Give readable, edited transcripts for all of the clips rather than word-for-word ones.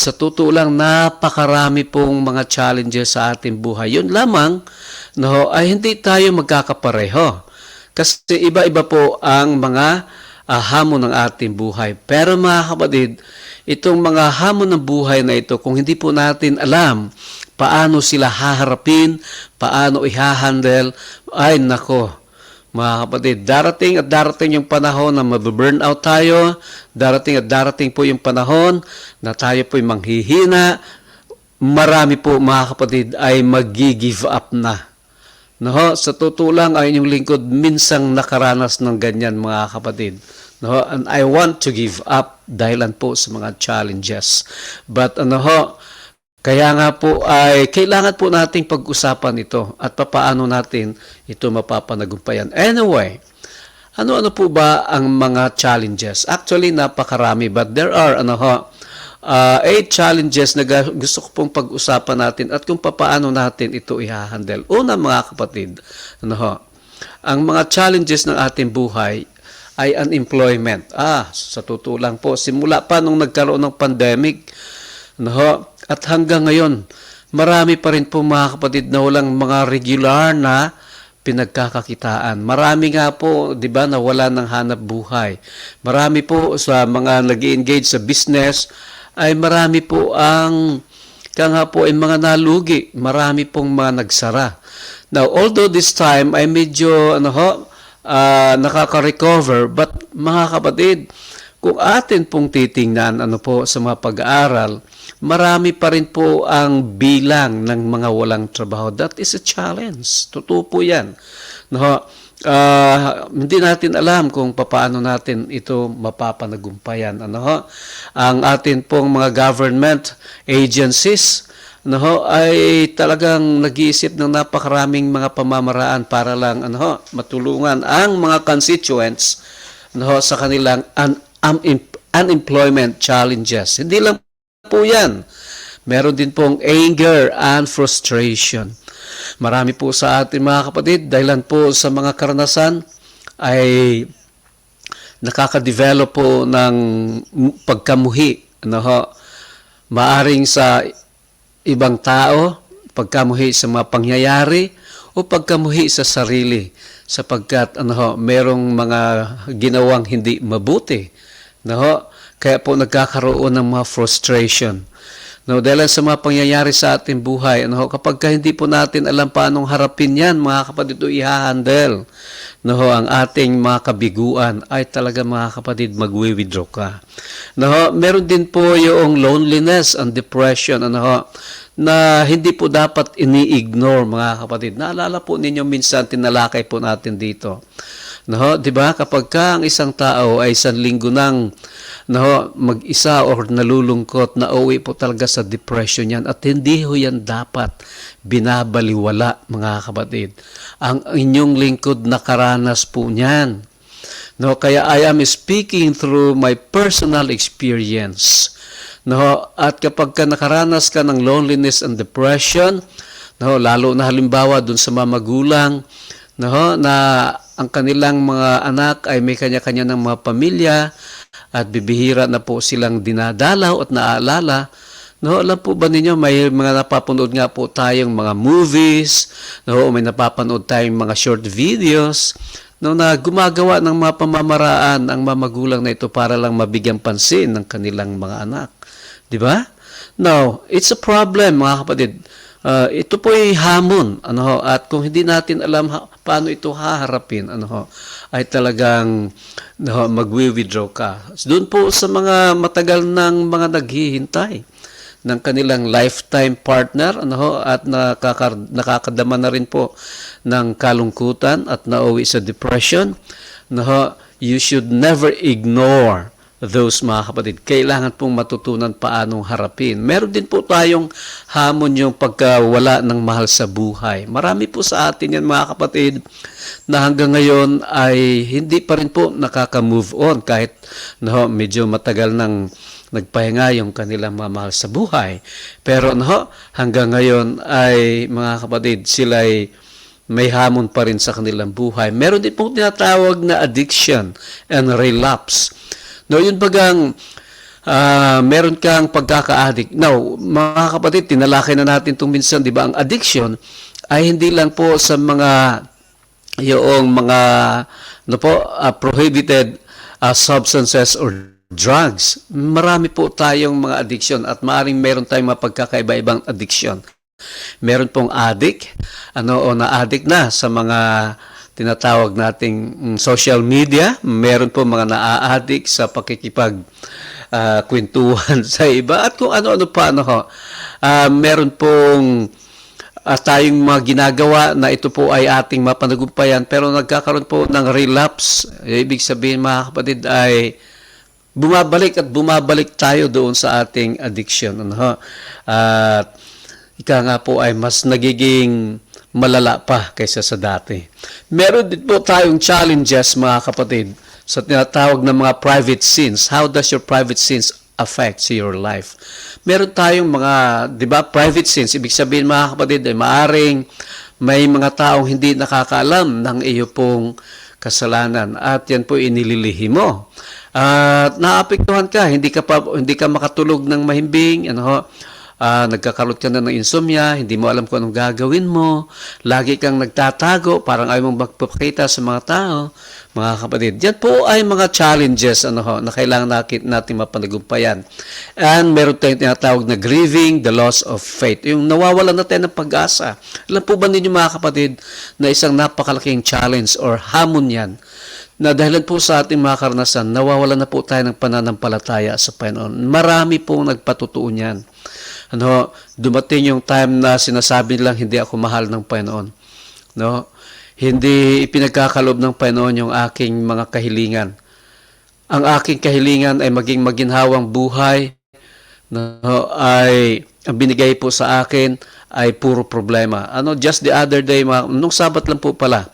sa totoo lang, napakarami pong mga challenges sa ating buhay. Yun lamang, no, ay hindi tayo magkakapareho. Kasi iba-iba po ang mga hamon ng ating buhay. Pero mga kapatid, itong mga hamon ng buhay na ito, kung hindi po natin alam paano sila haharapin, paano i-handle, ay nako, mga kapatid, darating at darating yung panahon na mababurn out tayo, darating at darating po yung panahon na tayo po'y manghihina, marami po mga kapatid ay mag-give up na. No, sa totoo lang ay inyong lingkod minsang nakaranas ng ganyan mga kapatid. No, and I want to give up dahilan po sa mga challenges. But kaya nga po ay kailangan po nating pag-usapan ito at papaano natin ito mapapanagumpayan. Anyway, ano-ano po ba ang mga challenges? Actually, napakarami, but there are 8 challenges na gusto ko pong pag-usapan natin at kung papaano natin ito i-handle. Una mga kapatid, ang mga challenges ng ating buhay ay unemployment. Sa totoo lang po, simula pa nung nagkaroon ng pandemic, at hanggang ngayon, marami pa rin po mga kapatid na walang mga regular na pinagkakakitaan. Marami nga po, 'di ba, na wala ng hanap buhay. Marami po sa mga nag-engage sa business ay marami po ang ay mga nalugi. Marami pong mga nagsara. Now, although this time ay medyo nakaka-recover, but mga kapatid, kung atin pong titingnan sa mga pag-aaral, marami pa rin po ang bilang ng mga walang trabaho. That is a challenge. Totoo po yan. Hindi natin alam kung paano natin ito mapapanagumpayan. Ang atin pong mga government agencies ay talagang nag-iisip ng napakaraming mga pamamaraan para lang matulungan ang mga constituents sa kanilang unemployment challenges. Hindi lang po yan. Meron din pong anger and frustration. Marami po sa ating mga kapatid, dahilan po sa mga karanasan, ay nakaka-develop po ng pagkamuhi. Maaring sa ibang tao, pagkamuhi sa mga pangyayari, o pagkamuhi sa sarili, sapagkat merong mga ginawang hindi mabuti. Kaya po nagkakaroon ng mga frustration. Dahil sa mga pangyayari sa ating buhay, kapag hindi po natin alam paanong harapin yan, mga kapatid, ito i-handle. Ang ating mga kabiguan ay talaga mga kapatid, mag-withdraw ka. Meron din po yung loneliness and depression, na hindi po dapat ini-ignore mga kapatid. Naalala po ninyo minsan, tinalakay po natin dito. Diba? Kapag ang isang tao ay isang linggo nang mag-isa or nalulungkot, na uwi po talaga sa depression yan. At hindi ho yan dapat binabaliwala mga kapatid. Ang inyong lingkod nakaranas po niyan. Kaya I am speaking through my personal experience. At kapag nakaranas ka ng loneliness and depression, lalo na halimbawa dun sa mga magulang, na ang kanilang mga anak ay may kanya-kanya ng mga pamilya at bibihira na po silang dinadalaw at naaalala. Alam po ba ninyo, may mga napapanood nga po tayong mga movies, may napapanood tayong mga short videos, na gumagawa ng mga pamamaraan ang mga magulang na ito para lang mabigyan pansin ng kanilang mga anak. Di ba? Now, it's a problem mga kapatid. Ito po ay hamon, at kung hindi natin alam paano ito haharapin, ay talagang magwi-withdraw ka. Doon po sa mga matagal ng mga naghihintay ng kanilang lifetime partner, at nakakadama na rin po ng kalungkutan at nauwi sa depression, you should never ignore those mga kapatid. Kailangan pong matutunan paanong harapin. Meron din po tayong hamon yung pagkawala ng mahal sa buhay. Marami po sa atin yan mga kapatid na hanggang ngayon ay hindi pa rin po nakaka-move on kahit medyo matagal nang nagpahinga yung kanilang mga mahal sa buhay. Pero hanggang ngayon ay mga kapatid, sila ay may hamon pa rin sa kanilang buhay. Meron din pong tinatawag na addiction and relapse. Yun bagang meron kang pagkaka-addict. Now, mga kapatid, tinalakay na natin itong minsan, di ba? Ang addiction ay hindi lang po sa mga yung mga ano po, prohibited substances or drugs. Marami po tayong mga addiction at maaaring meron tayong mga pagkakaiba-ibang addiction. Meron pong addict, o na-addict na sa mga tinatawag nating social media. Meron po mga na-addict sa pakikipag kwentuhan sa iba at kung ano-ano pa. Meron pong tayong mga ginagawa na ito po ay ating mapanagumpayan pero nagkakaroon po ng relapse. Ibig sabihin mga kapatid ay bumabalik at bumabalik tayo doon sa ating addiction. At ika nga po ay mas nagiging malala pa kaysa sa dati. Meron din po tayong challenges mga kapatid sa tinatawag na mga private sins. How does your private sins affect your life? Meron tayong mga, di ba, private sins. Ibig sabihin mga kapatid ay maaring may mga taong hindi nakakaalam ng iyo pong kasalanan at yan po inililihim mo. At naapektuhan ka, hindi ka makatulog ng mahimbing, nagkakaroon ka na ng insomnia, hindi mo alam kung anong gagawin mo, lagi kang nagtatago, parang ayaw mong magpapakita sa mga tao, mga kapatid. Yan po ay mga challenges na kailangan natin mapanagumpayan. And meron tayong tinatawag na grieving the loss of faith. Yung nawawalan na tayo ng pag-asa. Alam po ba ninyo mga kapatid na isang napakalaking challenge or hamon yan na dahilan po sa ating mga karanasan, nawawalan na po tayo ng pananampalataya sa Panginoon. Marami pong nagpatutuo niyan. Dumating yung time na sinasabi nilang hindi ako mahal ng Panginoon. Hindi ipinagkakalob ng Panginoon yung aking mga kahilingan. Ang aking kahilingan ay maging maginhawang buhay, ay ang binigay po sa akin ay puro problema. Just the other day, nung Sabat lang po pala,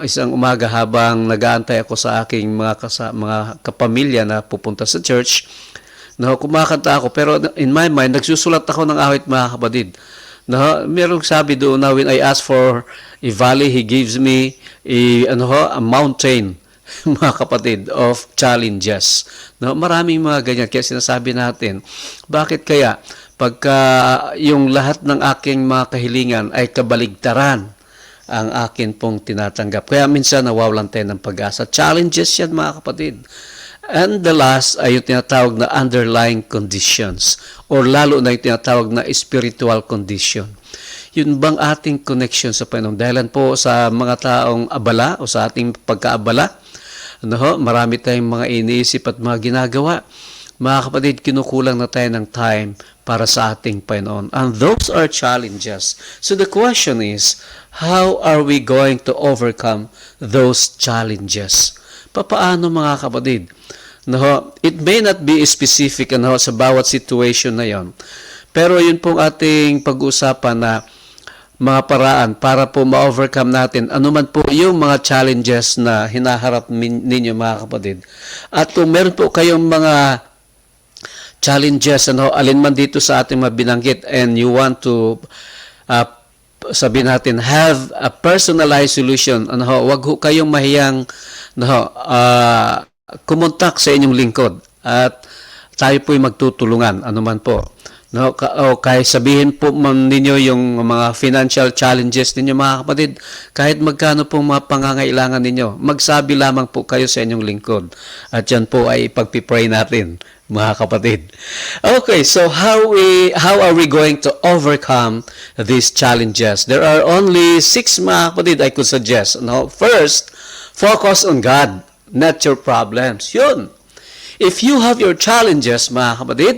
isang umaga habang nag-aantay ako sa aking mga kapamilya na pupunta sa church, kumakanta ako, pero in my mind, nagsusulat ako ng awit mga kapatid. Merong sabi doon na when I ask for a valley, He gives me a mountain, mga kapatid, of challenges. Maraming mga ganyan. Kaya sinasabi natin, bakit kaya pagka yung lahat ng aking mga kahilingan ay kabaligtaran ang akin pong tinatanggap. Kaya minsan nawawalan tayo ng pag-asa. Challenges yan mga kapatid. And the last ay yung tinatawag na underlying conditions or lalo na yung tinatawag na spiritual condition. Yun bang ating connection sa Panginoon? Dahilan po sa mga taong abala o sa ating pagkaabala, marami tayong mga iniisip at mga ginagawa. Mga kapatid, kinukulang na tayo ng time para sa ating Panginoon. And those are challenges. So the question is, how are we going to overcome those challenges? Papaano mga kapatid? It may not be specific sa bawat situation na yon. Pero yun pong ating pag-uusapan na mga paraan para po ma-overcome natin anuman po yung mga challenges na hinaharap ninyo mga kapatid. At kung meron po kayong mga challenges, alin man dito sa ating mabinanggit and you want to sabihin natin, have a personalized solution. Wag ho kayong mahiyang kumontak sa inyong lingkod at tayo po'y magtutulungan, anuman po. Kahit sabihin po ninyo yung mga financial challenges ninyo mga kapatid, kahit magkano po mga pangangailangan ninyo, magsabi lamang po kayo sa inyong lingkod. At yan po ay ipagpipray natin, mga kapatid. Okay, so how are we going to overcome these challenges? There are only 6 mga kapatid I could suggest. First, focus on God, not your problems. Yun. If you have your challenges, mga kapatid,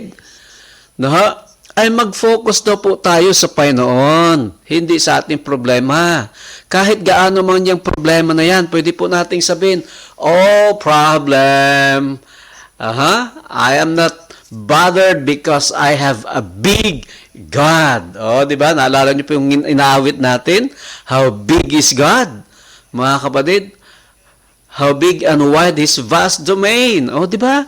ay mag-focus daw po tayo sa Panginoon, hindi sa ating problema. Kahit gaano man yung problema na yan, pwede po nating sabihin, oh, problem, I am not bothered because I have a big God. Di ba? Naalala niyo po yung inaawit natin? How big is God? Mga kapatid, how big and wide His vast domain. Di ba?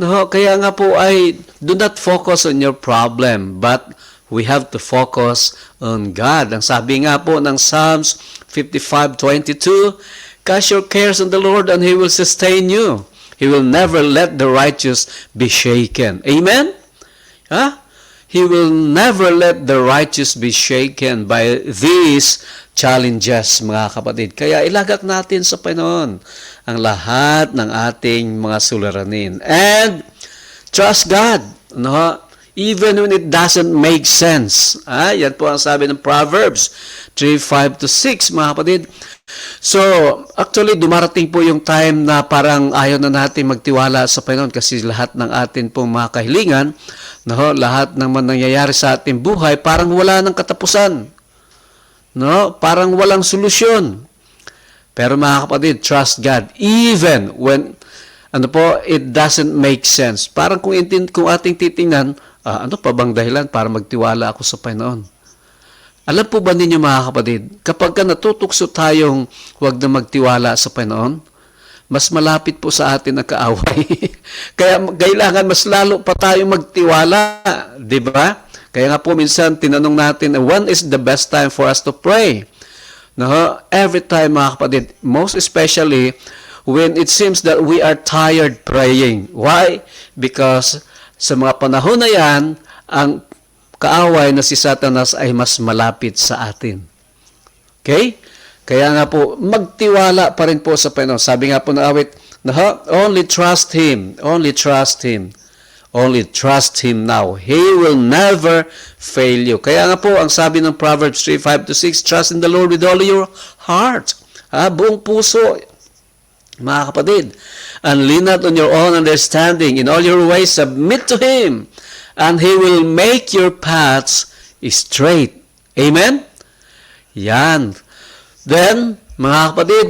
Kaya nga po ay do not focus on your problem, but we have to focus on God. Ang sabi nga po ng Psalms 55:22, cast your cares on the Lord and He will sustain you. He will never let the righteous be shaken. Amen? Ha? He will never let the righteous be shaken by these challenges, mga kapatid. Kaya ilagak natin sa Panginoon ang lahat ng ating mga suliranin. And trust God. No? Even when it doesn't make sense. Yan po ang sabi ng Proverbs 3:5-6, mga kapatid. So, actually, dumarating po yung time na parang ayaw na natin magtiwala sa Panginoon kasi lahat ng atin pong mga kahilingan, no, lahat ng nangyayari sa ating buhay, parang wala ng katapusan. No? Parang walang solusyon. Pero mga kapatid, trust God. Even when, it doesn't make sense. Parang kung ating titingnan, ano pa bang dahilan para magtiwala ako sa Panginoon? Alam po ba ninyo mga kapatid, kapag natutukso tayong huwag na magtiwala sa Panginoon, mas malapit po sa atin ang kaaway. Kaya kailangan mas lalo pa tayong magtiwala, di ba? Kaya nga po minsan tinanong natin, when is the best time for us to pray? No? Every time mga kapatid, most especially when it seems that we are tired praying. Why? Because sa mga panahon na yan, ang kaaway na si Satanas ay mas malapit sa atin. Okay? Kaya nga po, magtiwala pa rin po sa Panginoon. Sabi nga po na awit, only trust Him. Only trust Him. Only trust Him now. He will never fail you. Kaya nga po, ang sabi ng Proverbs 3:5-6, trust in the Lord with all your heart. Buong puso, mga kapatid. And lean not on your own understanding. In all your ways, submit to Him. And He will make your paths straight. Amen? Yan. Then, mga kapatid,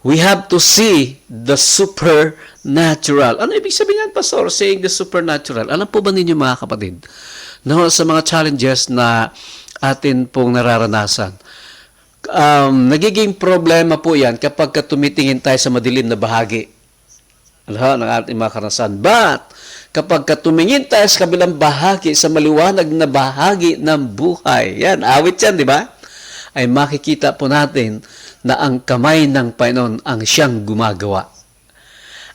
we have to see the supernatural. Ano ibig sabihin, Pastor, saying the supernatural? Alam po ba ninyo, mga kapatid, no, sa mga challenges na atin pong nararanasan, nagiging problema po yan kapag tumitingin tayo sa madilim na bahagi ng ating mga karanasan. But, kapag tumingin tayo sa kabilang bahagi, sa maliwanag na bahagi ng buhay, yan, awit yan, di ba? Ay makikita po natin na ang kamay ng Panginoon ang siyang gumagawa.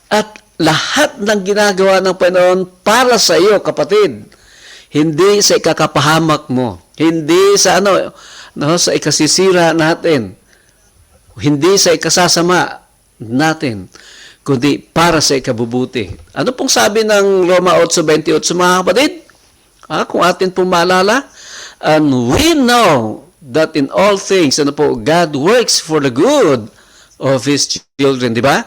At lahat ng ginagawa ng Panginoon para sa iyo, kapatid, hindi sa ikakapahamak mo, hindi sa sa ikasisira natin, hindi sa ikasasama natin, kundi para sa ikabubuti. Ano pong sabi ng Roma 8:28, mga kapatid? Kung atin pong maalala, and we know that in all things, God works for the good of His children, di ba?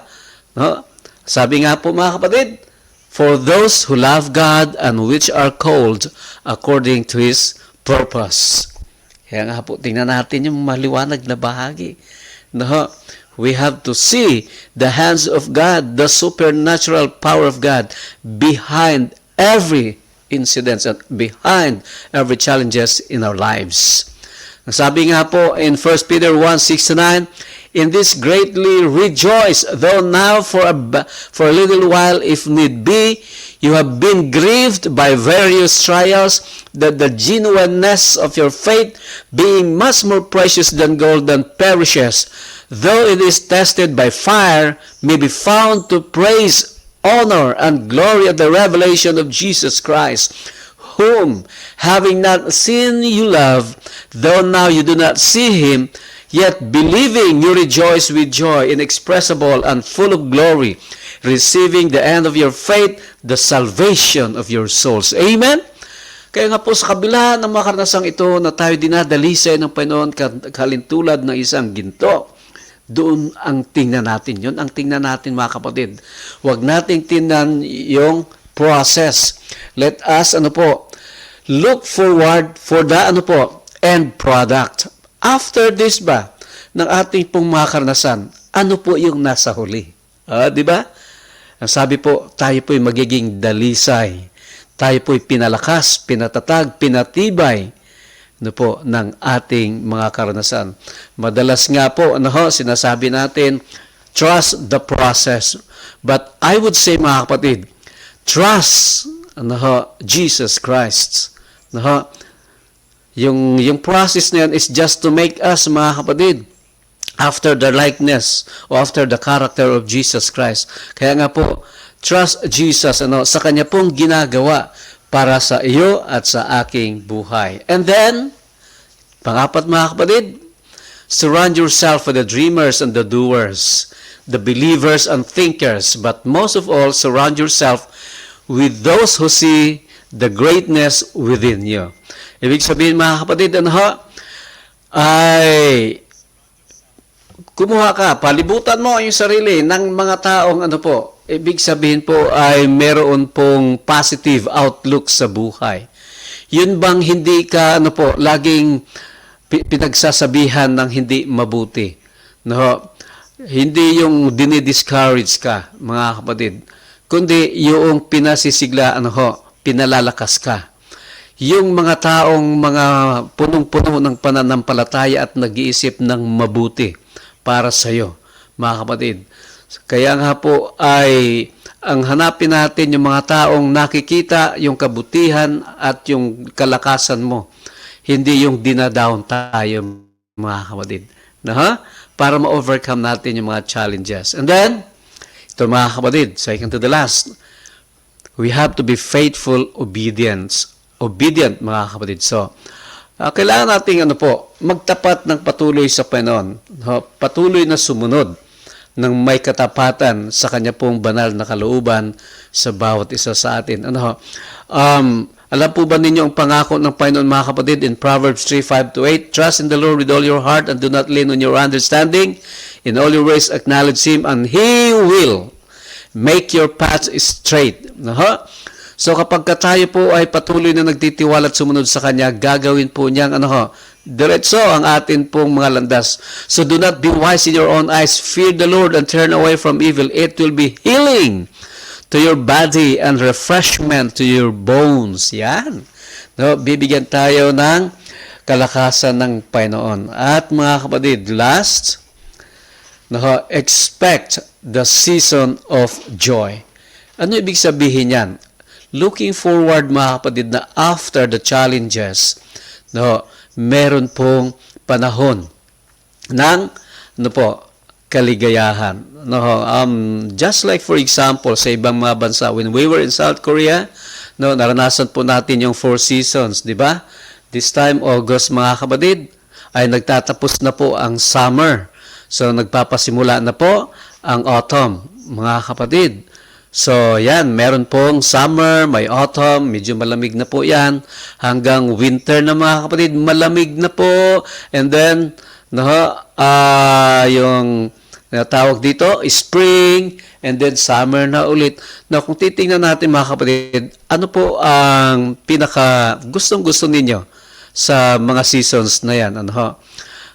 No? Sabi nga po, mga kapatid, for those who love God and which are called according to His purpose. Kaya nga po, tingnan natin yung maliwanag na bahagi. No? We have to see the hands of God, the supernatural power of God behind every incident and behind every challenges in our lives. Sabi nga po in 1 Peter 1:6-9, in this greatly rejoice, though now for a little while, if need be, you have been grieved by various trials, that the genuineness of your faith, being much more precious than gold that perishes, though it is tested by fire, may be found to praise, honor, and glory at the revelation of Jesus Christ, whom, having not seen you love, though now you do not see Him, yet believing you rejoice with joy inexpressible and full of glory, receiving the end of your faith, the salvation of your souls. Amen? Kaya nga po sa kabila ng mga karanasang ito na tayo dinadalisay ng Panginoon kalintulad ng isang ginto, doon ang tingnan natin. Yun ang tingnan natin, mga kapatid. Huwag nating tingnan yung process. Let us, look forward for the, end product. After this ba, ng ating pong mga karanasan, ano po yung nasa huli? Di ba? Ang sabi po, tayo po'y magiging dalisay. Tayo po'y pinalakas, pinatatag, pinatibay ng ating mga karanasan. Madalas nga po, sinasabi natin, trust the process. But I would say, mga kapatid, trust Jesus Christ. Yung process na yan is just to make us, mga kapatid, after the likeness or after the character of Jesus Christ. Kaya nga po, trust Jesus sa kanya pong ginagawa para sa iyo at sa aking buhay. And then, pangapat mga kapatid, surround yourself with the dreamers and the doers, the believers and thinkers, but most of all, surround yourself with those who see the greatness within you. Ibig sabihin mga kapatid, ay kumuha ka, palibutan mo yung sarili ng mga taong ibig sabihin po ay meron pong positive outlook sa buhay. Yun bang hindi ka laging pinagsasabihan ng hindi mabuti. Hindi yung dinidiscourage ka, mga kapatid, kundi yung pinasisigla, pinalalakas ka. Yung mga taong mga punong-puno ng pananampalataya at nag-iisip ng mabuti para sa iyo, mga kapatid. Kaya nga po ay ang hanapin natin yung mga taong nakikita yung kabutihan at yung kalakasan mo. Hindi yung dinadown tayo, mga kapatid. Para ma-overcome natin yung mga challenges. And then, ito mga kapatid, second to the last, we have to be faithful, obedient, mga kapatid. So, kailangan nating magtapat ng patuloy sa Panginoon. Patuloy na sumunod ng may katapatan sa kanya pong banal na kalooban sa bawat isa sa atin. Alam po ba ninyo ang pangako ng Panginoon, mga kapatid, in Proverbs 3:5-8? Trust in the Lord with all your heart and do not lean on your understanding. In all your ways acknowledge Him and He will make your paths straight. So kapag tayo po ay patuloy na nagtitiwala at sumunod sa Kanya, gagawin po niyang diretso ang atin pong mga landas. So do not be wise in your own eyes. Fear the Lord and turn away from evil. It will be healing to your body and refreshment to your bones. Yan. Bibigyan tayo ng kalakasan ng Panginoon. At mga kapatid, last, expect the season of joy. Ano ibig sabihin yan? Looking forward, mga kapatid, na after the challenges, meron pong panahon ng kaligayahan. Just like for example, sa ibang mga bansa, when we were in South Korea, naranasan po natin yung 4 seasons, di ba? This time, August, mga kapatid, ay nagtatapos na po ang summer. So, nagpapasimula na po ang autumn, mga kapatid. So, yan, meron pong summer, may autumn, medyo malamig na po yan. Hanggang winter na, mga kapatid, malamig na po. And then, yung tawag dito, spring, and then summer na ulit. Now, kung titingnan natin, mga kapatid, ano po ang pinaka gustong-gusto ninyo sa mga seasons na yan?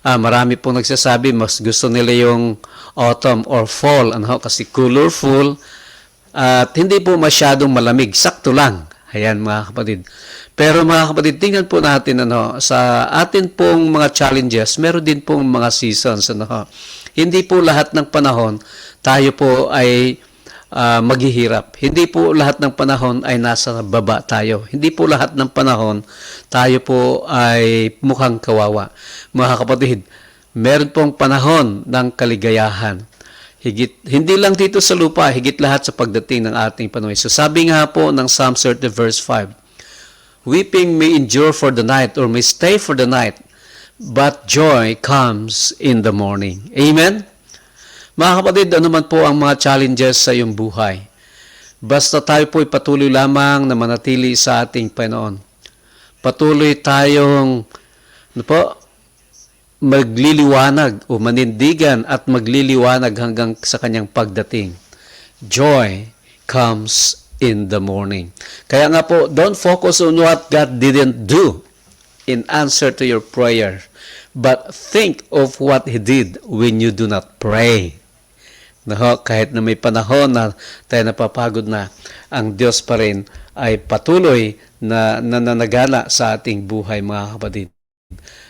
Marami pong nagsasabi, mas gusto nila yung autumn or fall, kasi colorful, at hindi po masyadong malamig, sakto lang. Ayan, mga kapatid. Pero mga kapatid, tingnan po natin sa atin pong mga challenges, meron din pong mga seasons. Hindi po lahat ng panahon tayo po ay maghihirap. Hindi po lahat ng panahon ay nasa baba tayo. Hindi po lahat ng panahon tayo po ay mukhang kawawa. Mga kapatid, meron pong panahon ng kaligayahan. Hindi lang dito sa lupa, higit lahat sa pagdating ng ating Panginoon. So sabi nga po ng Psalm 30 verse 5, weeping may endure for the night or may stay for the night, but joy comes in the morning. Amen? Mga kapatid, ano man po ang mga challenges sa iyong buhay, basta tayo po patuloy lamang na manatili sa ating Panginoon. Patuloy tayong magliliwanag o manindigan at magliliwanag hanggang sa kanyang pagdating. Joy comes in the morning. Kaya nga po, don't focus on what God didn't do in answer to your prayer, but think of what He did when you do not pray. Kahit na may panahon na tayo napapagod na, ang Diyos pa rin ay patuloy na nananagala sa ating buhay, mga kapatid.